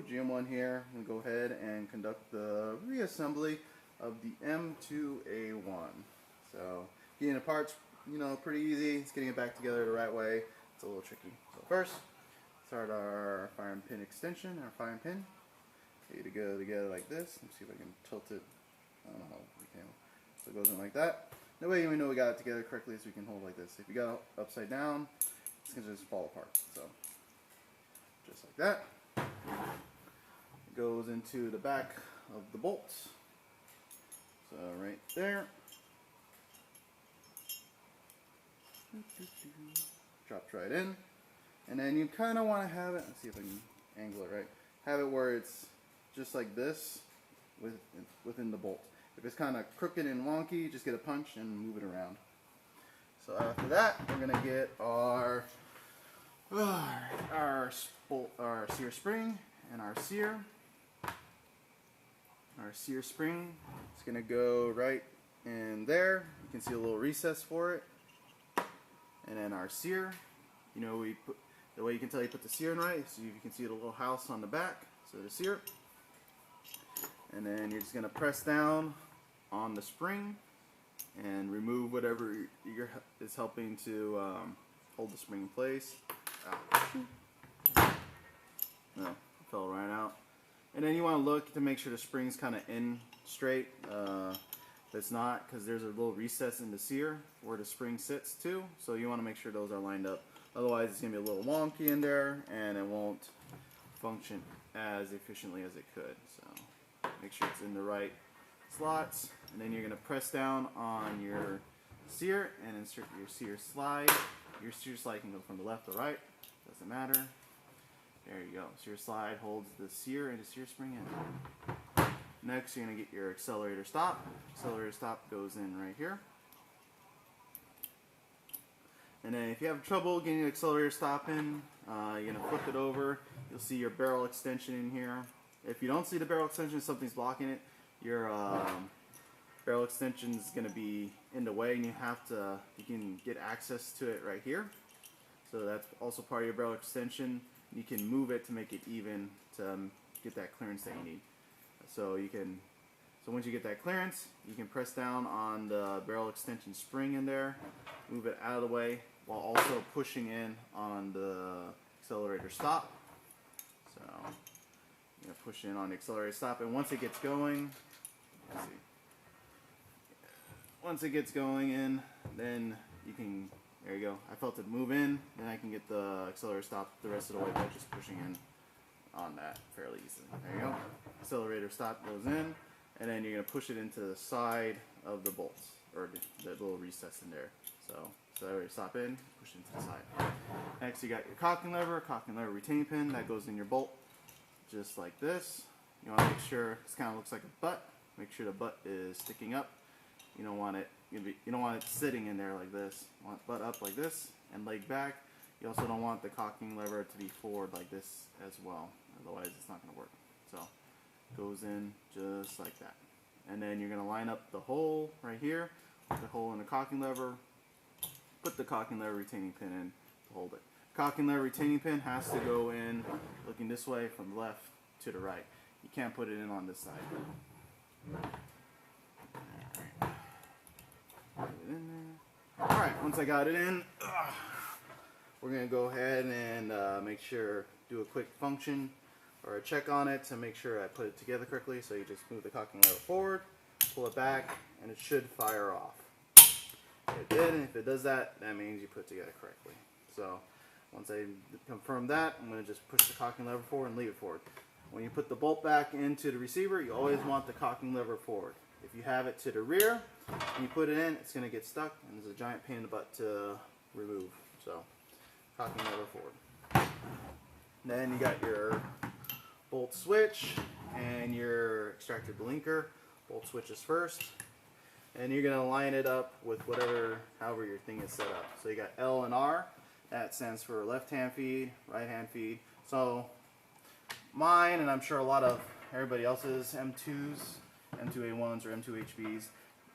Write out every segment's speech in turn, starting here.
GM1 here, and go ahead and conduct the reassembly of the M2A1. So getting the parts, pretty easy. It's getting it back together the right way. It's a little tricky. So first, start our firing pin extension, our firing pin. Get it to go together like this. Let's see if I can tilt it. I don't know how we can. So it goes in like that. That way we know we got it together correctly, so we can hold like this. If you got it upside down, it's going to just fall apart. So just like that. It goes into the back of the bolts. So right there. Drops right in. And then you kind of want to have it, let's see if I can angle it right. Have it where it's just like this within the bolt. If it's kind of crooked and wonky, just get a punch and move it around. So after that, we're going to get our sear spring and our sear. Our sear spring is going to go right in there. You can see a little recess for it. And then our sear, the way you can tell you put the sear in right, so you can see the little house on the back. So the sear. And then you're just going to press down on the spring and remove whatever is helping to hold the spring in place. No, it fell right out. And then you want to look to make sure the spring's kind of in straight. If it's not, because there's a little recess in the sear where the spring sits too. So you want to make sure those are lined up. Otherwise it's going to be a little wonky in there and it won't function as efficiently as it could. So make sure it's in the right slots. And then you're going to press down on your sear and insert your sear slide. Your sear slide can go from the left or right. Doesn't matter. There you go. Sear slide holds the sear and the sear spring in. Next, you're going to get your accelerator stop. Accelerator stop goes in right here. And then if you have trouble getting the accelerator stop in, you're going to flip it over. You'll see your barrel extension in here. If you don't see the barrel extension, something's blocking it. Your barrel extension is going to be in the way, and you can get access to it right here. So that's also part of your barrel extension. You can move it to make it even to get that clearance that you need. So once you get that clearance, you can press down on the barrel extension spring in there, move it out of the way, while also pushing in on the accelerator stop. So you're gonna push in on the accelerator stop, and once it gets going, once it gets going in, then you can, there you go. I felt it move in, then I can get the accelerator stop the rest of the way by just pushing in on that fairly easily. There you go. Accelerator stop goes in, and then you're going to push it into the side of the bolts, or the little recess in there. So accelerator stop in, push it into the side. Next, you got your cocking lever retaining pin that goes in your bolt, just like this. You want to make sure this kind of looks like a butt. Make sure the butt is sticking up. You don't want it sitting in there like this. You want butt up like this and leg back. You also don't want the cocking lever to be forward like this as well. Otherwise, it's not going to work. So it goes in just like that. And then you're going to line up the hole right here, the hole in the cocking lever. Put the cocking lever retaining pin in to hold it. Cocking lever retaining pin has to go in looking this way from the left to the right. You can't put it in on this side. Alright, once I got it in, we're going to go ahead and do a quick function or a check on it to make sure I put it together correctly. So you just move the cocking lever forward, pull it back, and it should fire off. It did, and if it does that, that means you put it together correctly. So once I confirm that, I'm going to just push the cocking lever forward and leave it forward. When you put the bolt back into the receiver, you always want the cocking lever forward. If you have it to the rear and you put it in, it's going to get stuck, and there's a giant pain in the butt to remove. So cocking lever forward. Then you got your bolt switch and your extractor blinker. Bolt switches first, and you're going to line it up with however your thing is set up. So you got L and R. That stands for left hand feed, right hand feed. So mine, and I'm sure a lot of everybody else's M2s, M2A1s or M2HBs,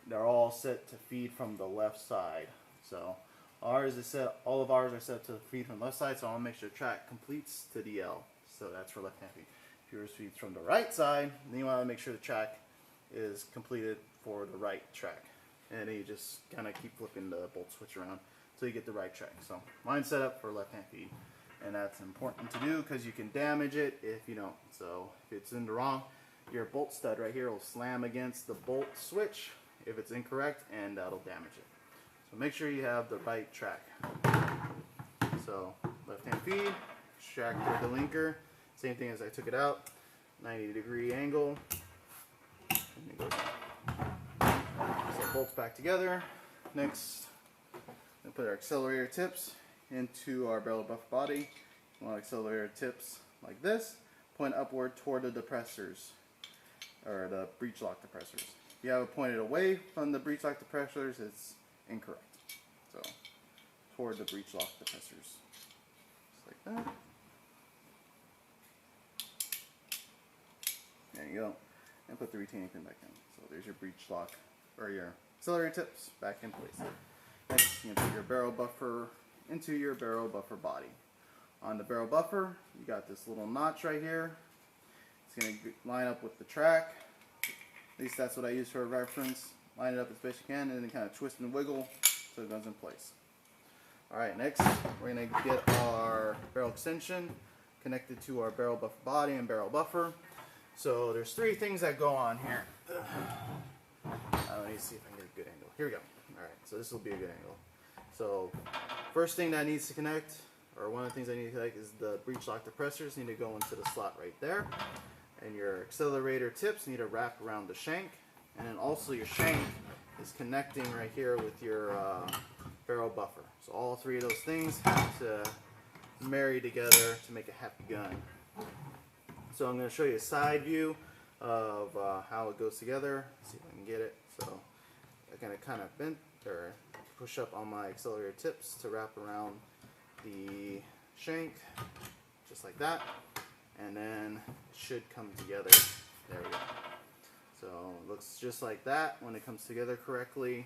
they're all set to feed from the left side. So ours is set, all of ours are set to feed from the left side, so I want to make sure the track completes to the L. So that's for left hand feed. If If yours feeds from the right side, then you want to make sure the track is completed for the right track. And then you just kind of keep flipping the bolt switch around until you get the right track. So mine's set up for left-hand feed, and that's important to do because you can damage it if you don't. So if it's in the wrong, your bolt stud right here will slam against the bolt switch if it's incorrect, and that'll damage it. So make sure you have the right track. So left-hand feed, extractor the linker, same thing as I took it out, 90-degree angle, and it goes down. So bolts back together. Next, we'll put our accelerator tips into our barrel buffer body. We want accelerator tips like this, point upward toward the depressors, or the breech lock depressors. If you have it pointed away from the breech lock depressors, it's incorrect. So toward the breech lock depressors, just like that. There you go. And put the retaining pin back in. So there's your breech lock, or your accelerator tips back in place. Next, you can put your barrel buffer into your barrel buffer body. On the barrel buffer, you got this little notch right here. It's going to line up with the track. At least that's what I use for a reference. Line it up as best you can, and then kind of twist and wiggle so it goes in place. Alright, next we're going to get our barrel extension connected to our barrel buffer body and barrel buffer. So there's three things that go on here. Let me see if I can get a good angle. Here we go. Alright, so this will be a good angle. So first thing that needs to connect, or one of the things I need to connect, is the breech lock depressors need to go into the slot right there. And your accelerator tips need to wrap around the shank. And then also your shank is connecting right here with your barrel buffer. So all three of those things have to marry together to make a happy gun. So I'm going to show you a side view of how it goes together. Let's see if I can get it. So I'm going to kind of bend or push up on my accelerator tips to wrap around the shank, just like that, and then it should come together. There we go. So it looks just like that when it comes together correctly,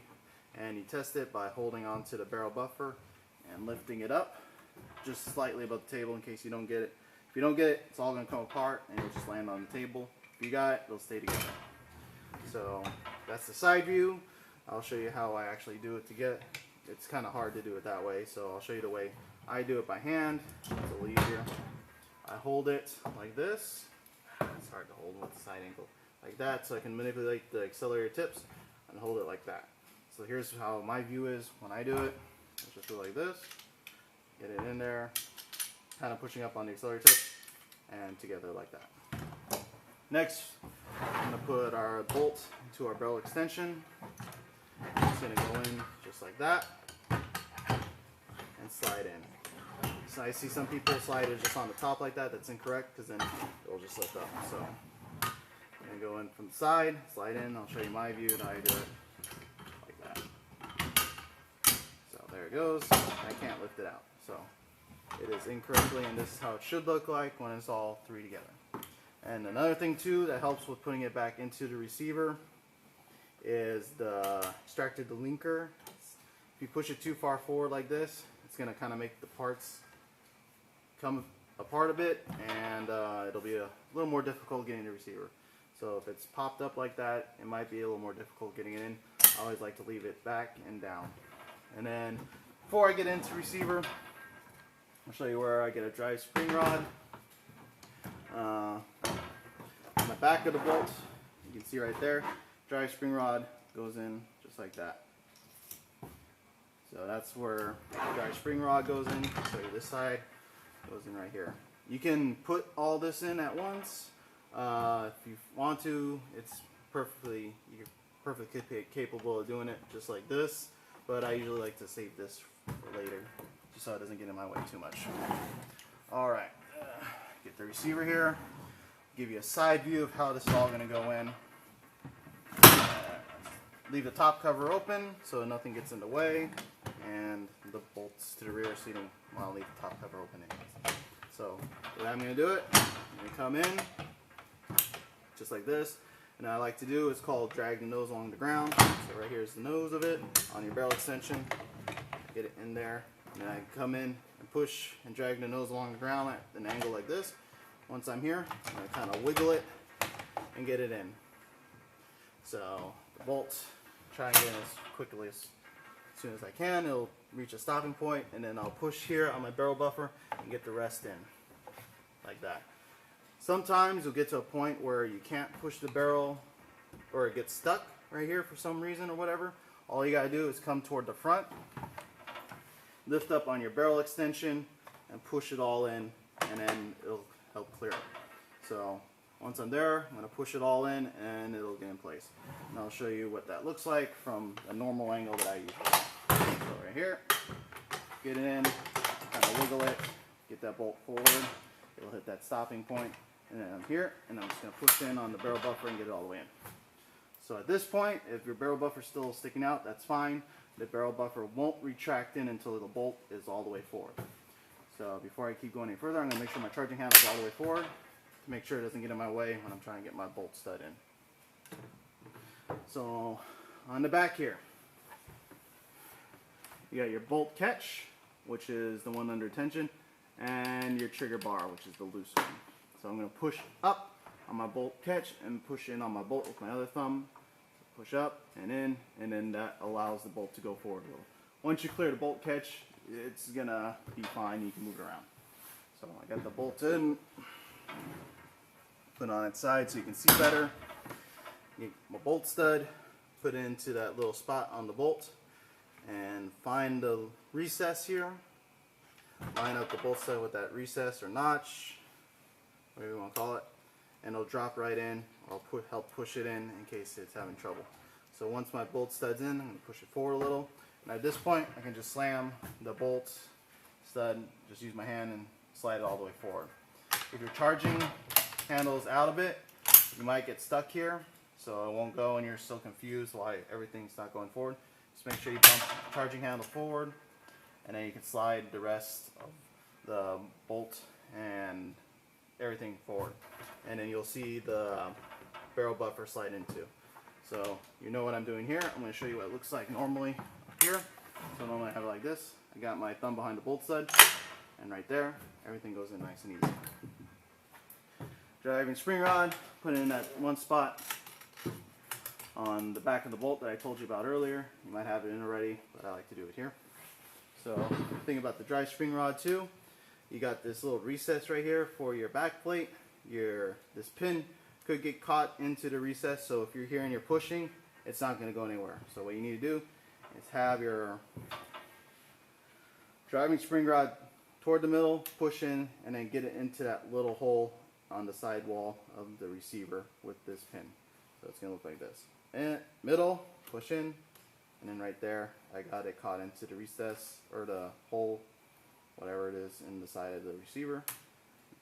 and you test it by holding on to the barrel buffer and lifting it up just slightly above the table in case you don't get it. If you don't get it, it's all going to come apart and it'll just land on the table. If you got it, it'll stay together. So that's the side view. I'll show you how I actually do it to get it. It's kind of hard to do it that way, so I'll show you the way I do it by hand. It's a little easier. I hold it like this. It's hard to hold with the side angle. Like that, so I can manipulate the accelerator tips and hold it like that. So here's how my view is when I do it. Let's just do it like this. Get it in there, kind of pushing up on the accelerator tip, and together like that. Next, I'm going to put our bolt into our barrel extension. It's going to go in just like that and slide in. So I see some people slide it just on the top like that. That's incorrect because then it will just lift up. So I'm going to go in from the side, slide in. I'll show you my view and how I do it like that. So there it goes. I can't lift it out. So it is incorrectly, and this is how it should look like when it's all three together. And another thing too that helps with putting it back into the receiver is the extractor delinker. If you push it too far forward like this, it's going to kind of make the parts come apart a bit, and it'll be a little more difficult getting the receiver. So if it's popped up like that, it might be a little more difficult getting it in. I always like to leave it back and down. And then before I get into receiver, I'll show you where I get a drive spring rod. On the back of the bolt, you can see right there, drive spring rod goes in just like that. So that's where the drive spring rod goes in. I'll show you this side, goes in right here. You can put all this in at once if you want to. It's you're perfectly capable of doing it just like this, but I usually like to save this for later just so it doesn't get in my way too much. Alright, get the receiver here, give you a side view of how this is all going to go in. Leave the top cover open so nothing gets in the way, and the bolts to the rear so you don't want to leave the top cover open anyways. So the way I'm going to do it, I'm going to come in just like this, and I like to do is called drag the nose along the ground. So right here is the nose of it on your barrel extension. Get it in there, and then I come in and push and drag the nose along the ground at an angle like this, Once I'm here, I'm going to kind of wiggle it and get it in. So the bolt, try and get in as quickly as soon as I can. It'll reach a stopping point, and then I'll push here on my barrel buffer and get the rest in, like that. Sometimes you'll get to a point where you can't push the barrel, or it gets stuck right here for some reason or whatever. All you gotta do is come toward the front, lift up on your barrel extension, and push it all in, and then it'll help clear it. So once I'm there, I'm gonna push it all in, and it'll get in place. And I'll show you what that looks like from a normal angle that I use. So right here, get it in, kind of wiggle it, get that bolt forward. It'll hit that stopping point, and then I'm here, and I'm just gonna push in on the barrel buffer and get it all the way in. So at this point, if your barrel buffer is still sticking out, that's fine. The barrel buffer won't retract in until the bolt is all the way forward. So before I keep going any further, I'm going to make sure my charging handle is all the way forward to make sure it doesn't get in my way when I'm trying to get my bolt stud in. So on the back here, you got your bolt catch, which is the one under tension, and your trigger bar, which is the loose one. So I'm going to push up on my bolt catch and push in on my bolt with my other thumb. Push up and in, and then that allows the bolt to go forward a little. Once you clear the bolt catch, it's gonna be fine. You can move it around. So I got the bolt in, put it on its side so you can see better. Get my bolt stud, put it into that little spot on the bolt, and find the recess here. Line up the bolt stud with that recess or notch, whatever you want to call it, and it'll drop right in. I'll help push it in case it's having trouble. So once my bolt stud's in, I'm going to push it forward a little. And at this point, I can just slam the bolt stud, just use my hand and slide it all the way forward. If your charging handle is out of it, you might get stuck here, so it won't go and you're still confused why everything's not going forward. Just make sure you bump the charging handle forward, and then you can slide the rest of the bolt and everything forward. And then you'll see the barrel buffer slide into. So you know what I'm doing here. I'm going to show you what it looks like normally up here. So normally I have it like this. I got my thumb behind the bolt stud, and right there, everything goes in nice and easy. Driving spring rod, put it in that one spot on the back of the bolt that I told you about earlier. You might have it in already, but I like to do it here. So the thing about the dry spring rod too, you got this little recess right here for your back plate. This pin could get caught into the recess, so if you're here and you're pushing, it's not going to go anywhere. So what you need to do is have your driving spring rod toward the middle, push in, and then get it into that little hole on the side wall of the receiver with this pin. So it's going to look like this. And middle, push in, and then right there, I got it caught into the recess, or the hole, whatever it is, in the side of the receiver.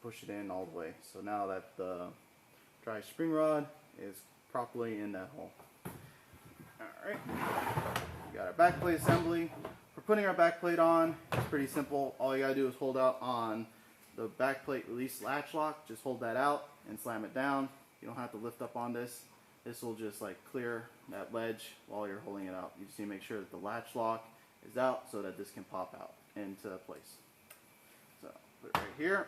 Push it in all the way. So now that the dry spring rod is properly in that hole. Alright, we got our back plate assembly. For putting our back plate on, it's pretty simple. All you gotta do is hold out on the back plate release latch lock. Just hold that out and slam it down. You don't have to lift up on this. This will just like clear that ledge while you're holding it out. You just need to make sure that the latch lock is out so that this can pop out into place. So put it right here.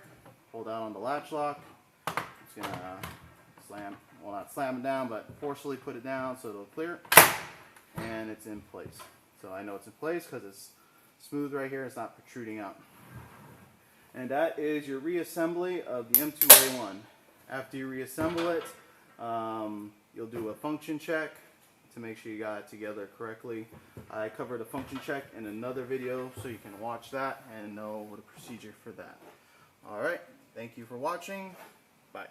Hold out on the latch lock. It's gonna slam, well, not slam it down, but forcefully put it down so it'll clear, and it's in place. So I know it's in place because it's smooth right here. It's not protruding out. And that is your reassembly of the M2A1. After you reassemble it, you'll do a function check to make sure you got it together correctly. I covered a function check in another video, so you can watch that and know the procedure for that. Alright, thank you for watching. Bye.